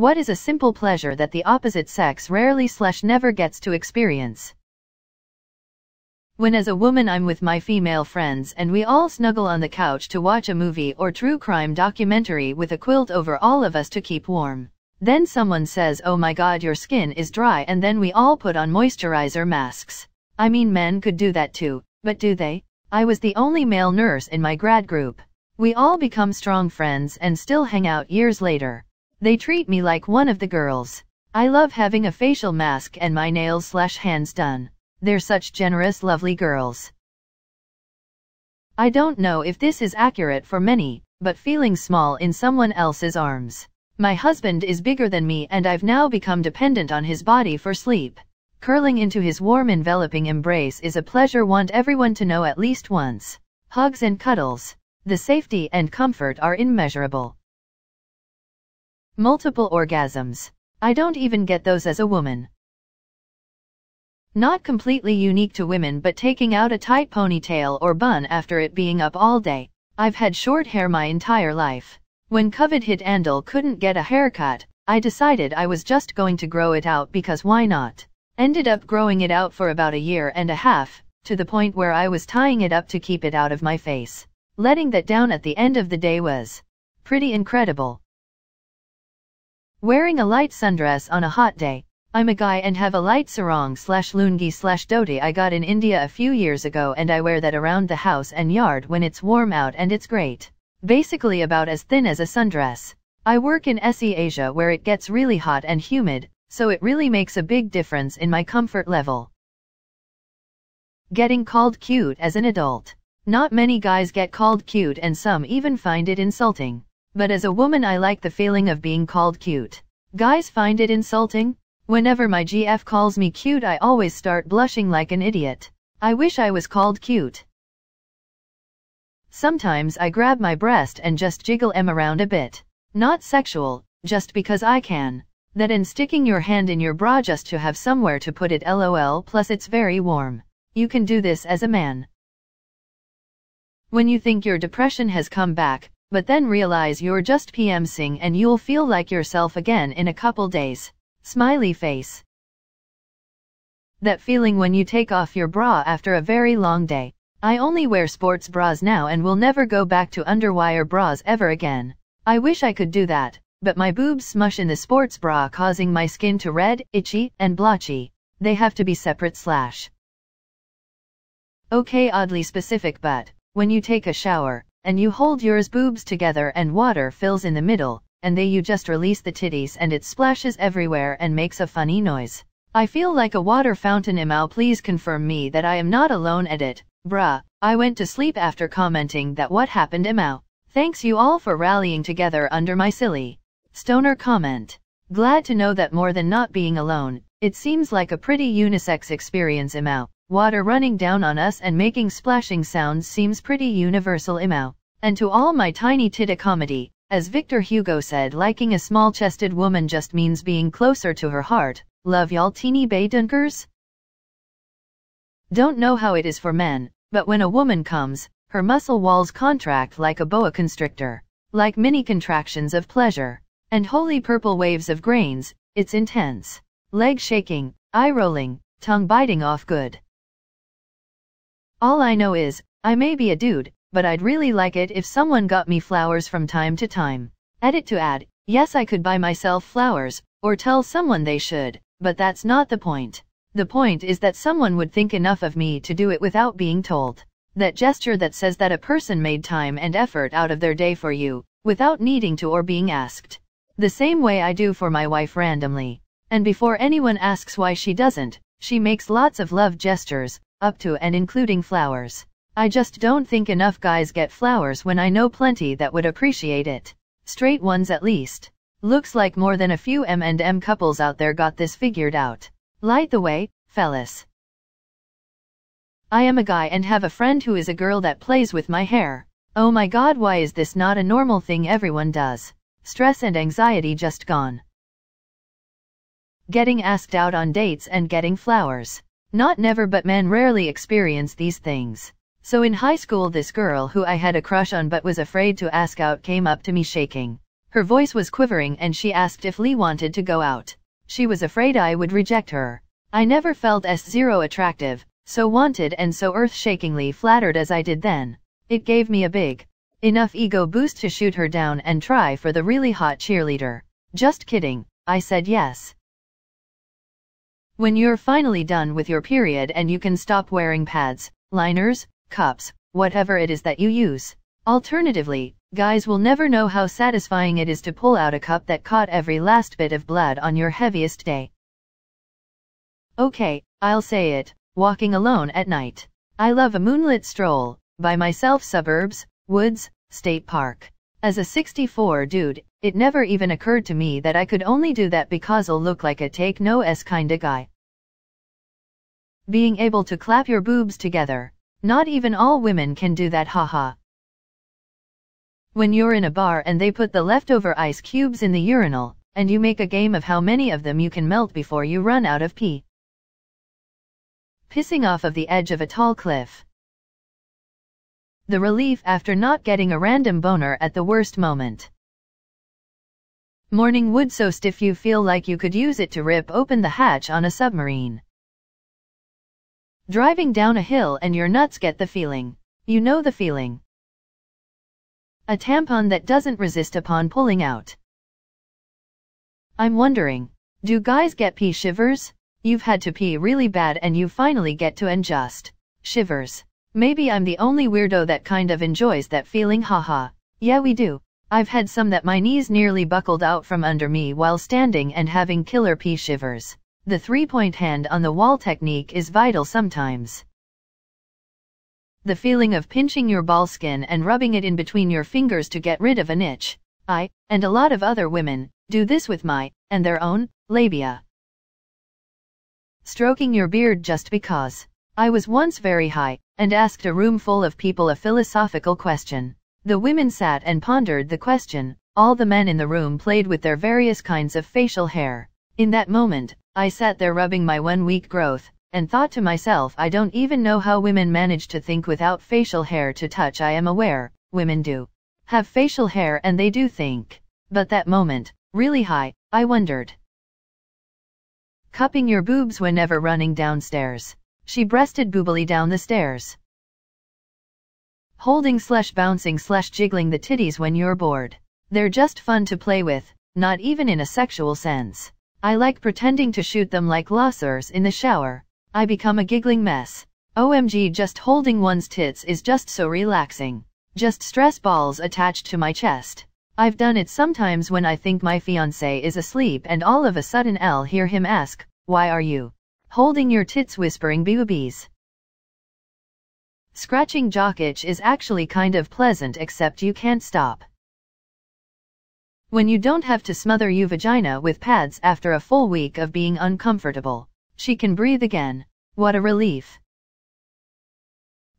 What is a simple pleasure that the opposite sex rarely/never gets to experience? When as a woman I'm with my female friends and we all snuggle on the couch to watch a movie or true crime documentary with a quilt over all of us to keep warm. Then someone says, "Oh my God, your skin is dry," and then we all put on moisturizer masks. I mean, men could do that too, but do they? I was the only male nurse in my grad group. We all become strong friends and still hang out years later. They treat me like one of the girls. I love having a facial mask and my nails/hands done. They're such generous, lovely girls. I don't know if this is accurate for many, but feeling small in someone else's arms. My husband is bigger than me and I've now become dependent on his body for sleep. Curling into his warm enveloping embrace is a pleasure want everyone to know at least once. Hugs and cuddles. The safety and comfort are immeasurable. Multiple orgasms. I don't even get those as a woman. Not completely unique to women, but taking out a tight ponytail or bun after it being up all day. I've had short hair my entire life. When COVID hit and I couldn't get a haircut, I decided I was just going to grow it out because why not? Ended up growing it out for about a year and a half, to the point where I was tying it up to keep it out of my face. Letting that down at the end of the day was pretty incredible. Wearing a light sundress on a hot day. I'm a guy and have a light sarong/lungi/dhoti I got in India a few years ago, and I wear that around the house and yard when it's warm out, and it's great. Basically about as thin as a sundress. I work in SE Asia where it gets really hot and humid, so it really makes a big difference in my comfort level. Getting called cute as an adult. Not many guys get called cute and some even find it insulting. But as a woman I like the feeling of being called cute. Guys find it insulting? Whenever my GF calls me cute I always start blushing like an idiot. I wish I was called cute. Sometimes I grab my breast and just jiggle em around a bit. Not sexual, just because I can. That and sticking your hand in your bra just to have somewhere to put it, lol, plus it's very warm. You can do this as a man. When you think your depression has come back, but then realize you're just PMSing and you'll feel like yourself again in a couple days. Smiley face. That feeling when you take off your bra after a very long day. I only wear sports bras now and will never go back to underwire bras ever again. I wish I could do that, but my boobs smush in the sports bra causing my skin to red, itchy, and blotchy. They have to be separate / Okay, oddly specific, but when you take a shower, and you hold yours boobs together and water fills in the middle, and you just release the titties and it splashes everywhere and makes a funny noise. I feel like a water fountain. Imau, please confirm me that I am not alone at it. Bruh, I went to sleep after commenting that. What happened? Imau. Thanks you all for rallying together under my silly stoner comment. Glad to know that more than not being alone, it seems like a pretty unisex experience. Imau. Water running down on us and making splashing sounds seems pretty universal. Imau. And to all my tiny tita comedy, as Victor Hugo said, liking a small-chested woman just means being closer to her heart. Love y'all teeny bay dunkers. Don't know how it is for men, but when a woman comes, her muscle walls contract like a boa constrictor. Like mini contractions of pleasure. And holy purple waves of grains, it's intense. Leg shaking, eye rolling, tongue biting off good. All I know is, I may be a dude, but I'd really like it if someone got me flowers from time to time. Edit to add, yes, I could buy myself flowers, or tell someone they should, but that's not the point. The point is that someone would think enough of me to do it without being told. That gesture that says that a person made time and effort out of their day for you, without needing to or being asked. The same way I do for my wife randomly. And before anyone asks why she doesn't, she makes lots of love gestures, up to and including flowers. I just don't think enough guys get flowers when I know plenty that would appreciate it. Straight ones at least. Looks like more than a few M&M couples out there got this figured out. Light the way, fellas. I am a guy and have a friend who is a girl that plays with my hair. Oh my God, why is this not a normal thing everyone does? Stress and anxiety just gone. Getting asked out on dates and getting flowers. Not never, but men rarely experience these things. So in high school, this girl who I had a crush on but was afraid to ask out came up to me shaking Her voice was quivering and she asked if Lee wanted to go out. She was afraid I would reject her. I never felt S0 attractive, so wanted and so earth-shakingly flattered as I did then. It gave me a big enough ego boost to shoot her down and try for the really hot cheerleader. Just kidding, I said yes. When you're finally done with your period and you can stop wearing pads, liners, cups, whatever it is that you use. Alternatively, guys will never know how satisfying it is to pull out a cup that caught every last bit of blood on your heaviest day. Okay, I'll say it, walking alone at night. I love a moonlit stroll, by myself, suburbs, woods, state park. As a 64 dude, it never even occurred to me that I could only do that because I'll look like a take no S kinda guy. Being able to clap your boobs together. Not even all women can do that, haha. When you're in a bar and they put the leftover ice cubes in the urinal, and you make a game of how many of them you can melt before you run out of pee. Pissing off of the edge of a tall cliff. The relief after not getting a random boner at the worst moment. Morning wood so stiff you feel like you could use it to rip open the hatch on a submarine. Driving down a hill and your nuts get the feeling. You know the feeling. A tampon that doesn't resist upon pulling out. I'm wondering, do guys get pee shivers? You've had to pee really bad and you finally get to and just shivers. Maybe I'm the only weirdo that kind of enjoys that feeling, haha. Yeah, we do. I've had some that my knees nearly buckled out from under me while standing and having killer pee shivers. The 3-point hand on the wall technique is vital sometimes. The feeling of pinching your ball skin and rubbing it in between your fingers to get rid of an itch. I, and a lot of other women, do this with my, and their own, labia. Stroking your beard just because. I was once very high, and asked a room full of people a philosophical question. The women sat and pondered the question. All the men in the room played with their various kinds of facial hair. In that moment, I sat there rubbing my 1-week growth, and thought to myself, I don't even know how women manage to think without facial hair to touch. I am aware, women do have facial hair and they do think. But that moment, really high, I wondered. Cupping your boobs whenever running downstairs. She breasted boobily down the stairs. Holding/bouncing/jiggling the titties when you're bored. They're just fun to play with, not even in a sexual sense. I like pretending to shoot them like lasers in the shower. I become a giggling mess. OMG, just holding one's tits is just so relaxing. Just stress balls attached to my chest. I've done it sometimes when I think my fiancé is asleep and all of a sudden I'll hear him ask, "Why are you holding your tits?" whispering boobies. Scratching jock itch is actually kind of pleasant, except you can't stop. When you don't have to smother your vagina with pads after a full week of being uncomfortable. She can breathe again. What a relief.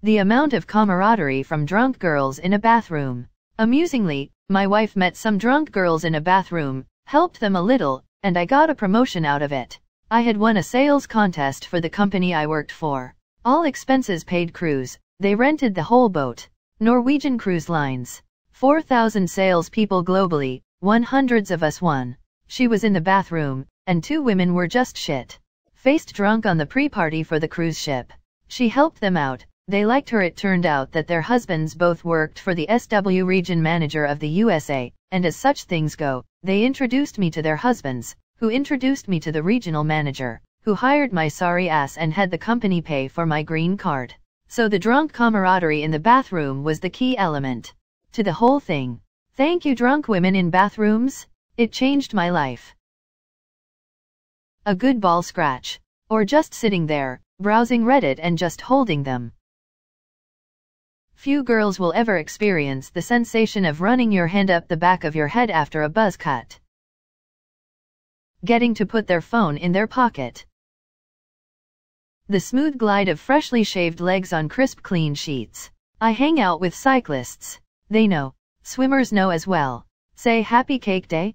The amount of camaraderie from drunk girls in a bathroom. Amusingly, my wife met some drunk girls in a bathroom, helped them a little, and I got a promotion out of it. I had won a sales contest for the company I worked for. All expenses paid cruise. They rented the whole boat. Norwegian Cruise Lines. 4,000 sales people globally. 100s of us won. She was in the bathroom, and 2 women were just shit-faced drunk on the pre-party for the cruise ship. She helped them out. They liked her. It turned out that their husbands both worked for the SW region manager of the USA, and as such things go, they introduced me to their husbands, who introduced me to the regional manager, who hired my sorry ass and had the company pay for my green card. So the drunk camaraderie in the bathroom was the key element to the whole thing. Thank you, drunk women in bathrooms. It changed my life. A good ball scratch. Or just sitting there, browsing Reddit and just holding them. Few girls will ever experience the sensation of running your hand up the back of your head after a buzz cut. Getting to put their phone in their pocket. The smooth glide of freshly shaved legs on crisp clean sheets. I hang out with cyclists. They know. Swimmers know as well. Say happy cake day.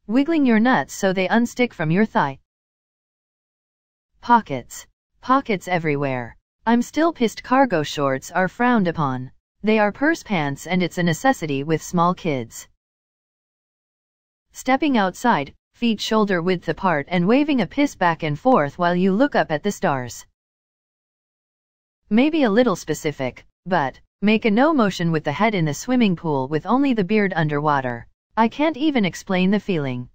Wiggling your nuts so they unstick from your thigh. Pockets. Pockets everywhere. I'm still pissed cargo shorts are frowned upon. They are purse pants and it's a necessity with small kids. Stepping outside, feet shoulder width apart and waving a piss back and forth while you look up at the stars. Maybe a little specific, but make a no motion with the head in the swimming pool with only the beard underwater. I can't even explain the feeling.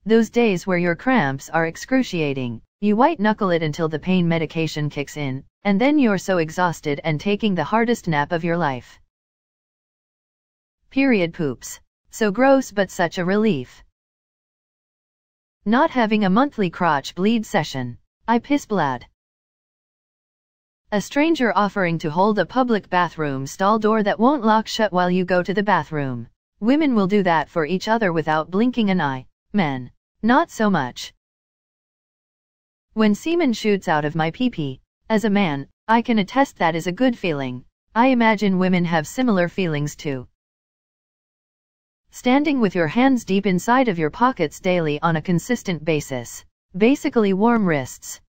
Those days where your cramps are excruciating, you white knuckle it until the pain medication kicks in, and then you're so exhausted and taking the hardest nap of your life. Period poops. So gross but such a relief. Not having a monthly crotch bleed session. I piss blood. A stranger offering to hold a public bathroom stall door that won't lock shut while you go to the bathroom. Women will do that for each other without blinking an eye. Men, not so much. When semen shoots out of my pee-pee, as a man, I can attest that is a good feeling. I imagine women have similar feelings too. Standing with your hands deep inside of your pockets daily on a consistent basis. Basically warm wrists.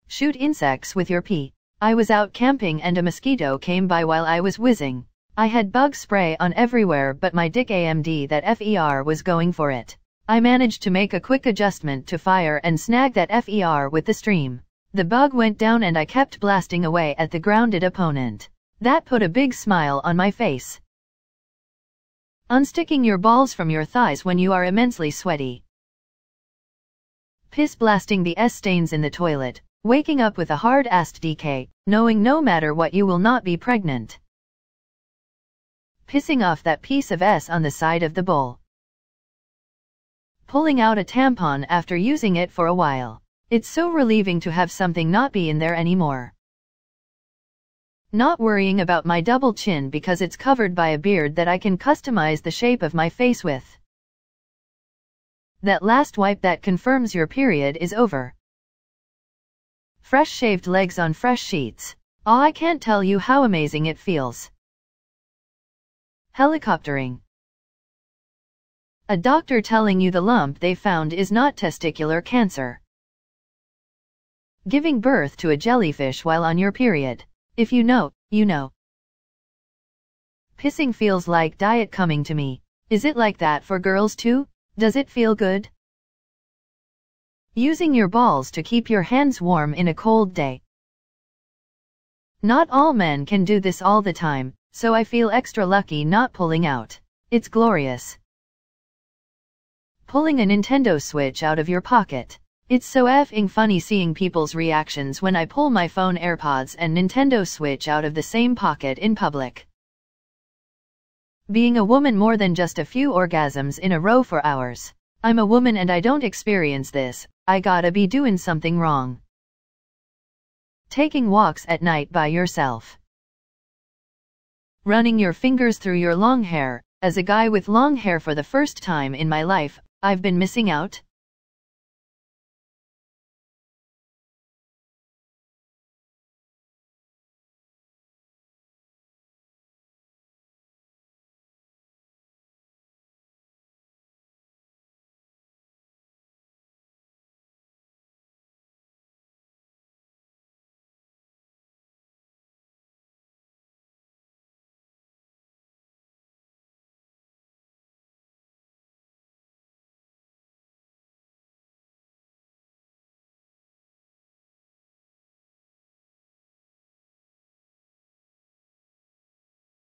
Shoot insects with your pee. I was out camping and a mosquito came by while I was whizzing. I had bug spray on everywhere but my dick AMD that FER was going for it. I managed to make a quick adjustment to fire and snag that FER with the stream. The bug went down and I kept blasting away at the grounded opponent. That put a big smile on my face. Unsticking your balls from your thighs when you are immensely sweaty. Piss blasting the S-stains in the toilet, waking up with a hard-assed DK, knowing no matter what you will not be pregnant. Pissing off that piece of S on the side of the bowl. Pulling out a tampon after using it for a while. It's so relieving to have something not be in there anymore. Not worrying about my double chin because it's covered by a beard that I can customize the shape of my face with. That last wipe that confirms your period is over. Fresh shaved legs on fresh sheets. Oh, I can't tell you how amazing it feels. Helicoptering. A doctor telling you the lump they found is not testicular cancer. Giving birth to a jellyfish while on your period. If you know, you know. Pissing feels like diet coming to me. Is it like that for girls too? Does it feel good? Using your balls to keep your hands warm in a cold day. Not all men can do this all the time, so I feel extra lucky not pulling out. It's glorious. Pulling a Nintendo Switch out of your pocket. It's so effing funny seeing people's reactions when I pull my phone, AirPods and Nintendo Switch out of the same pocket in public. Being a woman more than just a few orgasms in a row for hours. I'm a woman and I don't experience this, I gotta be doing something wrong. Taking walks at night by yourself. Running your fingers through your long hair. As a guy with long hair for the first time in my life, I've been missing out.